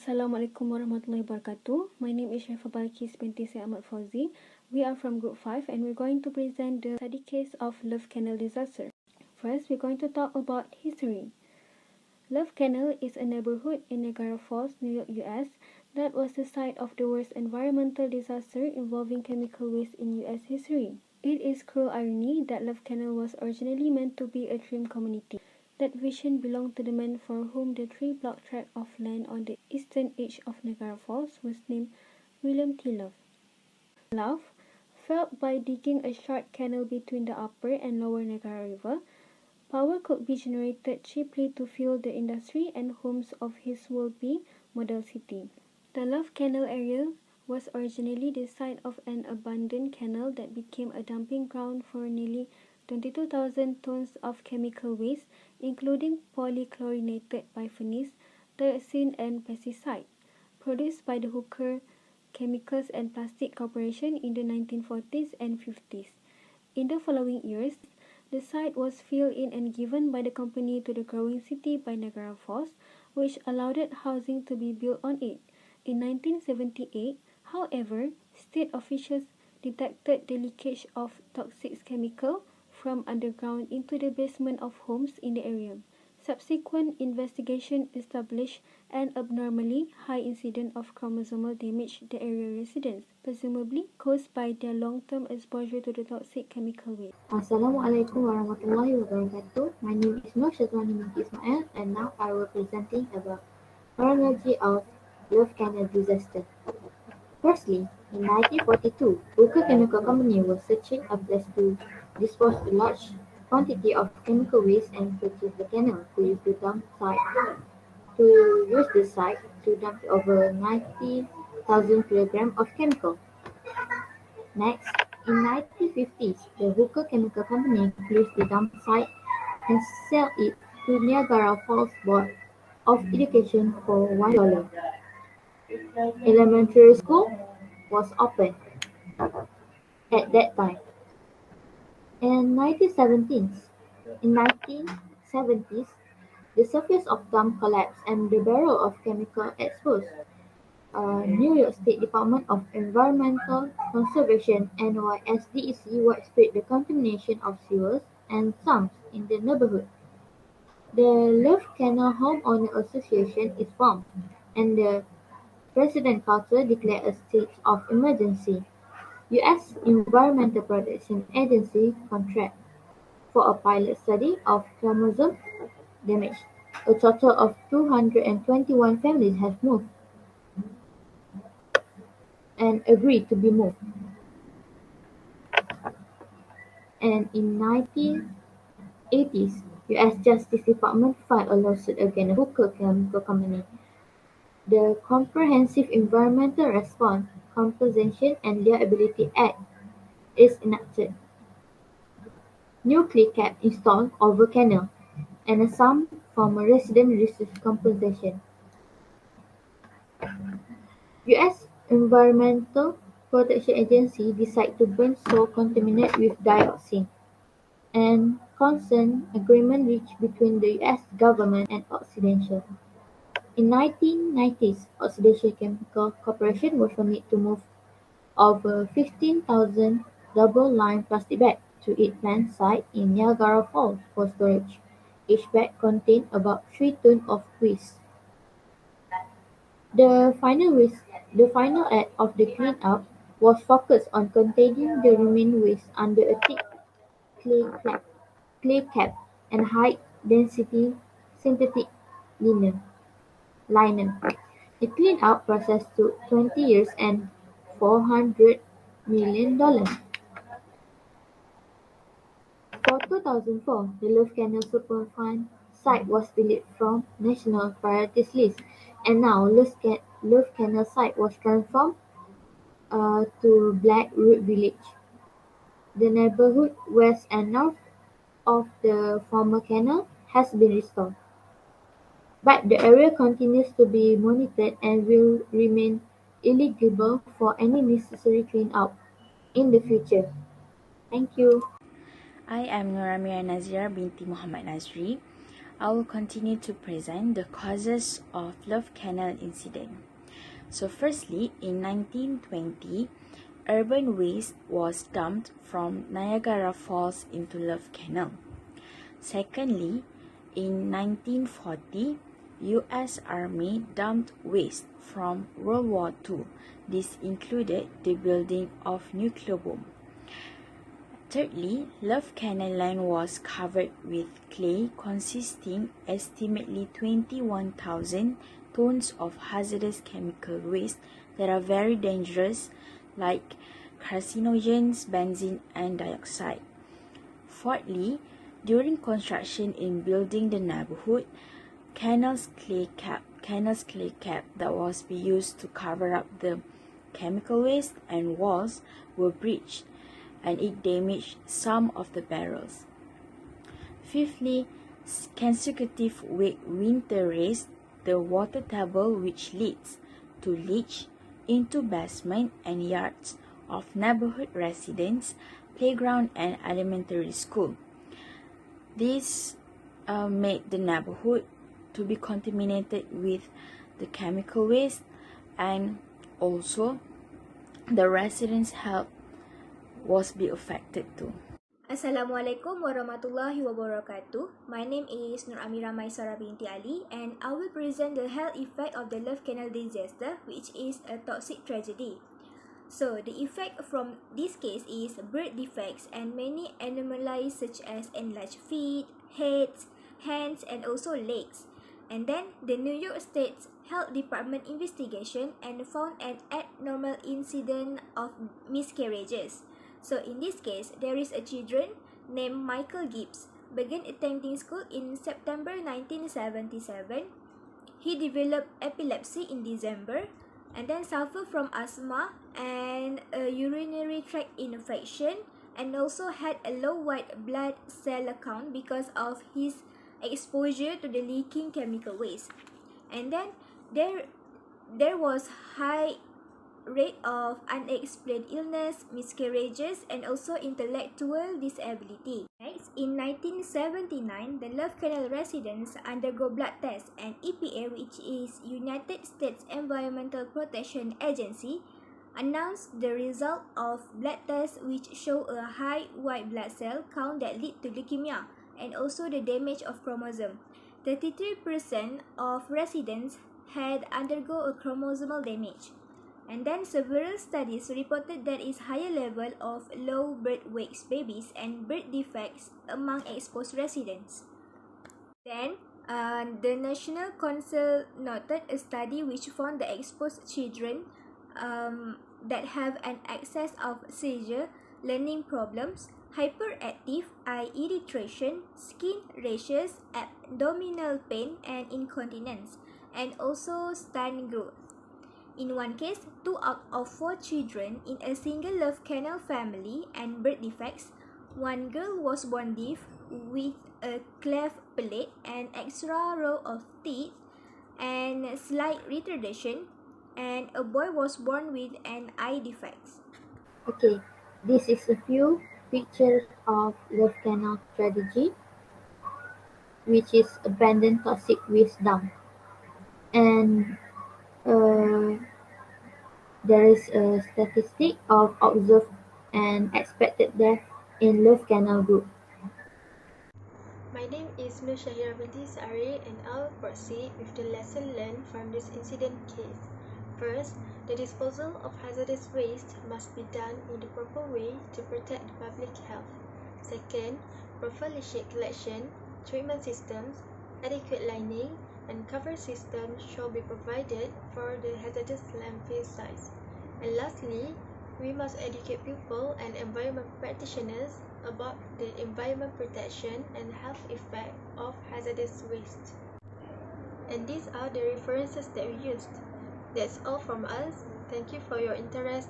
Assalamualaikum warahmatullahi wabarakatuh. My name is Syafa Balkis binti Syed Ahmad Fauzi. We are from Group 5 and we're going to present the study case of Love Canal disaster. First, we're going to talk about history. Love Canal is a neighborhood in Niagara Falls, New York, US that was the site of the worst environmental disaster involving chemical waste in US history. It is cruel irony that Love Canal was originally meant to be a dream community. That vision belonged to the man for whom the 3-block tract of land on the eastern edge of Niagara Falls was named William T. Love. Love felt by digging a short canal between the upper and lower Niagara River, power could be generated cheaply to fuel the industry and homes of his would-be model city. The Love Canal area was originally the site of an abandoned canal that became a dumping ground for nearly 22,000 tons of chemical waste, including polychlorinated biphenyls, dioxin and pesticide, produced by the Hooker Chemicals and Plastic Corporation in the 1940s and 50s. In the following years, the site was filled in and given by the company to the growing city by Niagara Falls, which allowed housing to be built on it. In 1978, however, state officials detected the leakage of toxic chemical from underground into the basement of homes in the area. Subsequent investigation established an abnormally high incidence of chromosomal damage to the area residents, presumably caused by their long-term exposure to the toxic chemical waste. Assalamualaikum warahmatullahi wabarakatuh. My name is Nur Syazwani binti Ismail and now I will presenting about chronology of Love Canal disaster. Firstly, in 1942, Hooker Chemical Company was searching a place to dispose a large quantity of chemical waste and purchased the canal to use the site to dump over 90,000 kilograms of chemical. Next, in 1950s, the Hooker Chemical Company closed the dump site and sold it to Niagara Falls Board of Education for $1. Elementary school was opened at that time. In 1970s, the surface of dump collapsed and the barrel of chemical exposed. New York State Department of Environmental Conservation (NYSDEC) widespread the contamination of sewers and sumps in the neighborhood. The Love Canal Homeowner Association is formed, and the President Carter declared a state of emergency. U.S. Environmental Protection Agency contract for a pilot study of chromosome damage. A total of 221 families have moved and agreed to be moved. And in 1980s, U.S. Justice Department filed a lawsuit against Hooker Chemical Company. The Comprehensive Environmental Response, Compensation and Liability Act is enacted. New clay cap installed over canal, and a sum from a resident received compensation. U.S. Environmental Protection Agency decided to burn soil contaminated with dioxin, and consent agreement reached between the U.S. government and Occidental. In 1990s, Occidental Chemical Corporation was permitted to move over 15,000 double-lined plastic bags to its plant site in Niagara Falls for storage. Each bag contained about 3 tons of waste. The final act of the clean-up was focused on containing the remaining waste under a thick clay cap and high-density synthetic linen. The clean-up process took 20 years and $400 million. For 2004, the Love Canal Superfund site was deleted from National Priorities List, and now Love Canal site was transformed to Blackroot Village. The neighborhood west and north of the former canal has been restored, but the area continues to be monitored and will remain eligible for any necessary clean-up in the future. Thank you. I am Nuramia Nazira binti Muhammad Nazri. I will continue to present the causes of Love Canal incident. So firstly, in 1920, urban waste was dumped from Niagara Falls into Love Canal. Secondly, in 1940, U.S. Army dumped waste from World War II. This included the building of nuclear bomb. Thirdly, Love Canal line was covered with clay consisting estimately 21,000 tons of hazardous chemical waste that are very dangerous, like carcinogens, benzene, and dioxide. Fourthly, during construction in building the neighborhood, Canal's clay cap that was used to cover up the chemical waste and walls were breached, and it damaged some of the barrels. Fifthly, consecutive winter raised the water table, which leads to leach into basement and yards of neighborhood residents, playground, and elementary school. This made the neighborhood to be contaminated with the chemical waste, and also the residents' health was be affected too. Assalamualaikum warahmatullahi wabarakatuh. My name is Nur Amira Maisara binti Ali, and I will present the health effect of the Love Canal disaster, which is a toxic tragedy. So, the effect from this case is birth defects and many anomalies such as enlarged feet, heads, hands, and also legs. And then, the New York State Health Department investigation and found an abnormal incident of miscarriages. So, in this case, there is a children named Michael Gibbs began attending school in September 1977. He developed epilepsy in December, and then suffered from asthma and a urinary tract infection, and also had a low white blood cell count because of his exposure to the leaking chemical waste. And then there was high rate of unexplained illness, miscarriages, and also intellectual disability. Next, in 1979, the Love Canal residents undergo blood tests, and EPA, which is United States Environmental Protection Agency, announced the result of blood tests which show a high white blood cell count that lead to leukemia and also the damage of chromosome. 33% of residents had undergo a chromosomal damage. And then several studies reported there is higher level of low birth weight babies and birth defects among exposed residents. Then, the National Council noted a study which found the exposed children that have an excess of seizure, learning problems, hyperactive eye irritation, skin rashes, abdominal pain, and incontinence, and also stunt growth. In one case, 2 out of 4 children in a single Love Canal family and birth defects. One girl was born deaf with a cleft palate and extra row of teeth and slight retardation, and a boy was born with an eye defect. Okay, this is a few pictures of Love Canal tragedy, which is abandoned toxic waste dump. And there is a statistic of observed and expected death in Love Canal group. My name is Nur Shahira binti Sari, and I'll proceed with the lesson learned from this incident case. First, the disposal of hazardous waste must be done in the proper way to protect the public health. Second, proper leachate collection, treatment systems, adequate lining, and cover systems shall be provided for the hazardous landfill sites. And lastly, we must educate people and environment practitioners about the environment protection and health effect of hazardous waste. And these are the references that we used. That's all from us. Thank you for your interest.